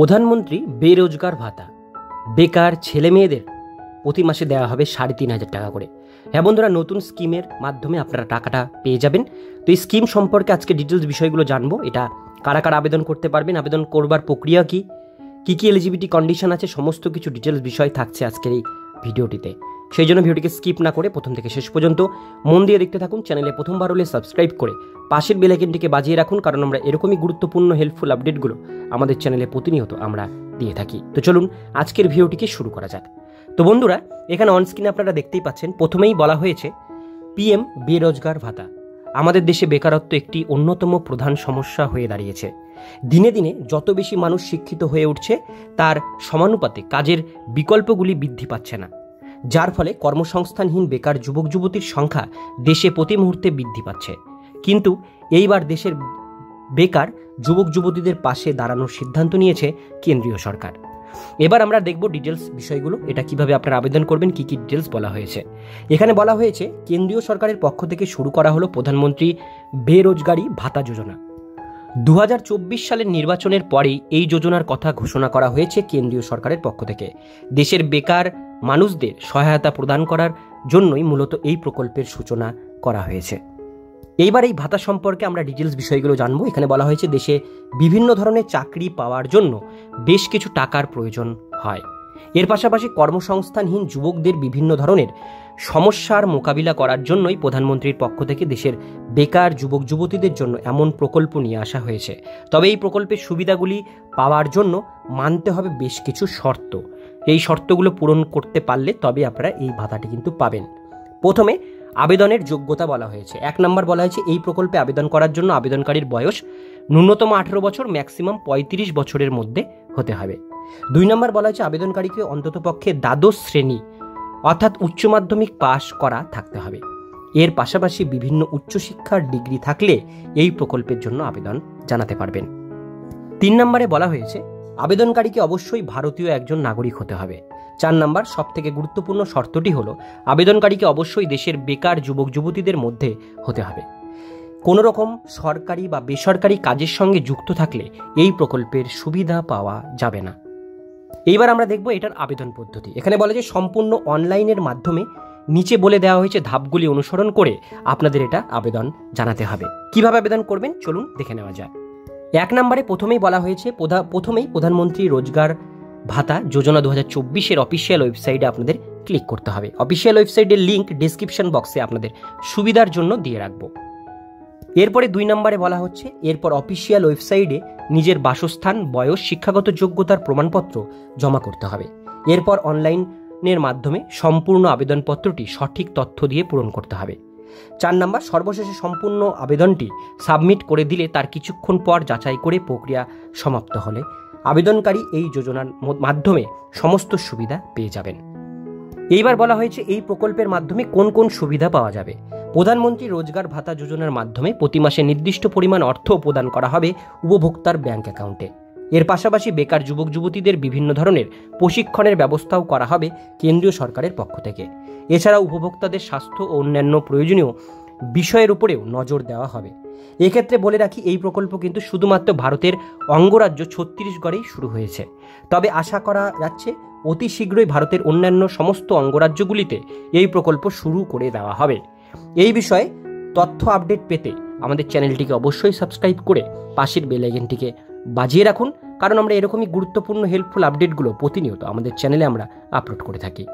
প্রধানমন্ত্রী বেরোজগার ভাতা বেকার ছেলে মেয়েদের প্রতি মাসে দেওয়া হবে ৩,৫০০ টাকা করে। হ্যাঁ বন্ধুরা, নতুন স্কিমের মাধ্যমে আপনারা টাকাটা পেয়ে যাবেন। তো এই স্কিম সম্পর্কে আজকে ডিটেলস বিষয়গুলো জানবো। এটা কারা কারা আবেদন করতে পারবেন, আবেদন করবার প্রক্রিয়া কী কী এলিজিবিলিটি কন্ডিশন আছে, সমস্ত কিছু ডিটেলস বিষয় থাকছে আজকের এই ভিডিওটিতে। সেই জন্য ভিডিওটিকে স্কিপ না করে প্রথম থেকে শেষ পর্যন্ত মন দিয়ে দেখতে থাকুন। চ্যানেলে প্রথমবার হলে সাবস্ক্রাইব করে পাশের বেল আইকনটিকে বাজিয়ে রাখুন, কারণ আমরা এরকমই গুরুত্বপূর্ণ হেল্পফুল আপডেটগুলো আমাদের চ্যানেলে প্রতিনিয়ত আমরা দিয়ে থাকি। তো চলুন আজকের ভিডিওটিকে শুরু করা যাক। তো বন্ধুরা, এখানে অনস্ক্রিনে আপনারা দেখতেই পাচ্ছেন, প্রথমেই বলা হয়েছে পিএম বেরোজগার ভাতা। আমাদের দেশে বেকারত্ব একটি অন্যতম প্রধান সমস্যা হয়ে দাঁড়িয়েছে। দিনে দিনে যত বেশি মানুষ শিক্ষিত হয়ে উঠছে, তার সমানুপাতে কাজের বিকল্পগুলি বৃদ্ধি পাচ্ছে না, যার ফলে কর্মসংস্থানহীন বেকার যুবক যুবতীর সংখ্যা দেশে প্রতি মুহূর্তে বৃদ্ধি পাচ্ছে। কিন্তু এইবার দেশের বেকার যুবক যুবতীদের পাশে দাঁড়ানোর সিদ্ধান্ত নিয়েছে কেন্দ্রীয় সরকার। এবার আমরা দেখব ডিটেলস বিষয়গুলো, এটা কিভাবে আপনারা আবেদন করবেন, কি কি ডিটেলস বলা হয়েছে। এখানে বলা হয়েছে কেন্দ্রীয় সরকারের পক্ষ থেকে শুরু করা হলো প্রধানমন্ত্রী বেরোজগারি ভাতা যোজনা। 2024 সালের নির্বাচনের পরেই এই যোজনার কথা ঘোষণা করা হয়েছে কেন্দ্রীয় সরকারের পক্ষ থেকে। দেশের বেকার মানুষদের সহায়তা প্রদান করার জন্যই মূলত এই প্রকল্পের সূচনা করা হয়েছে। এইবার এই ভাতা সম্পর্কে আমরা ডিটেলস বিষয়গুলো জানবো। এখানে বলা হয়েছে দেশে বিভিন্ন ধরনের চাকরি পাওয়ার জন্য বেশ কিছু টাকার প্রয়োজন হয়। এর পাশাপাশি কর্মসংস্থানহীন যুবকদের বিভিন্ন ধরনের সমস্যার মোকাবিলা করার জন্যই প্রধানমন্ত্রীর পক্ষ থেকে দেশের বেকার যুবক যুবতীদের জন্য এমন প্রকল্প নিয়ে আসা হয়েছে। তবে এই প্রকল্পের সুবিধাগুলি পাওয়ার জন্য মানতে হবে বেশ কিছু শর্ত। এই শর্তগুলো পূরণ করতে পারলে তবে আপনারা এই ভাতাটি কিন্তু পাবেন। প্রথমে আবেদনের যোগ্যতা বলা হয়েছে। 1 নম্বর বলা হয়েছে এই প্রকল্পে আবেদন করার জন্য আবেদনকারীর বয়স ন্যূনতম 18 বছর, ম্যাক্সিমাম 35 বছরের মধ্যে হতে হবে। 2 নম্বর বলা হয়েছে আবেদনকারীকে অন্ততপক্ষে দ্বাদশ শ্রেণী অর্থাৎ উচ্চ মাধ্যমিক পাশ করা থাকতে হবে। এর পাশাপাশি বিভিন্ন উচ্চশিক্ষার ডিগ্রি থাকলে এই প্রকল্পের জন্য আবেদন জানাতে পারবেন। 3 নম্বরে বলা হয়েছে আবেদনকারীকে অবশ্যই ভারতীয় একজন নাগরিক হতে হবে। 4 নম্বর সবথেকে গুরুত্বপূর্ণ শর্তটি হলো আবেদনকারীকে অবশ্যই দেশের বেকার যুবক যুবতীদের মধ্যে হতে হবে। কোনো রকম সরকারি বা বেসরকারি কাজের সঙ্গে যুক্ত থাকলে এই প্রকল্পের সুবিধা পাওয়া যাবে না। এইবার আমরা দেখব এটার আবেদন পদ্ধতি। এখানে বলা যায় সম্পূর্ণ অনলাইনের মাধ্যমে নিচে বলে দেওয়া হয়েছে ধাপগুলি অনুসরণ করে আপনাদের এটা আবেদন জানাতে হবে। কিভাবে আবেদন করবেন চলুন দেখে নেওয়া যায়। 1 নম্বরে প্রথমেই বলা হয়েছে প্রধানমন্ত্রী রোজগার ভাতা যোজনা 2024-এর অফিসিয়াল ওয়েবসাইটে আপনাদের ক্লিক করতে হবে। অফিসিয়াল ওয়েবসাইটের লিঙ্ক ডেসক্রিপশন বক্সে আপনাদের সুবিধার জন্য দিয়ে রাখবো। এরপরে 2 নম্বরে বলা হচ্ছে এরপর অফিসিয়াল ওয়েবসাইটে নিজের বাসস্থান, বয়স, শিক্ষাগত যোগ্যতার প্রমাণপত্র জমা করতে হবে। এরপর অনলাইনের মাধ্যমে সম্পূর্ণ আবেদনপত্রটি সঠিক তথ্য দিয়ে পূরণ করতে হবে। 4 নম্বর সর্বশেষে সম্পূর্ণ আবেদনটি সাবমিট করে দিলে তার কিছুক্ষণ পর যাচাই করে প্রক্রিয়া সমাপ্ত হলে আবেদনকারী এই যোজনার মাধ্যমে সমস্ত সুবিধা পেয়ে যাবেন। এইবার বলা হয়েছে এই প্রকল্পের মাধ্যমে কোন কোন সুবিধা পাওয়া যাবে। প্রধানমন্ত্রী রোজগার ভাতা যোজনার মাধ্যমে প্রতি মাসে নির্দিষ্ট পরিমাণ অর্থ প্রদান করা হবে উপভোক্তার ব্যাংক অ্যাকাউন্টে। এর পাশাপাশি বেকার যুবক যুবতীদের বিভিন্ন ধরনের প্রশিক্ষণের ব্যবস্থাও করা হবে কেন্দ্রীয় সরকারের পক্ষ থেকে। এছাড়া উপভোক্তাদের স্বাস্থ্য ও অন্যান্য প্রয়োজনীয় বিষয়ের উপরেও নজর দেওয়া হবে। এক্ষেত্রে বলে রাখি এই প্রকল্প কিন্তু শুধুমাত্র ভারতের অঙ্গরাজ্য ছত্তিশগড়েই শুরু হয়েছে, তবে আশা করা যাচ্ছে অতি শীঘ্রই ভারতের অন্যান্য সমস্ত অঙ্গরাজ্যগুলিতে এই প্রকল্প শুরু করে দেওয়া হবে। এই বিষয়ে তথ্য আপডেট পেতে আমাদের চ্যানেলটিকে অবশ্যই সাবস্ক্রাইব করে পাশের বেল আইকনটিকে বাজিয়ে রাখুন, কারণ আমরা এরকমই গুরুত্বপূর্ণ হেল্পফুল আপডেটগুলো প্রতিনিয়ত আমাদের চ্যানেলে আমরা আপলোড করে থাকি।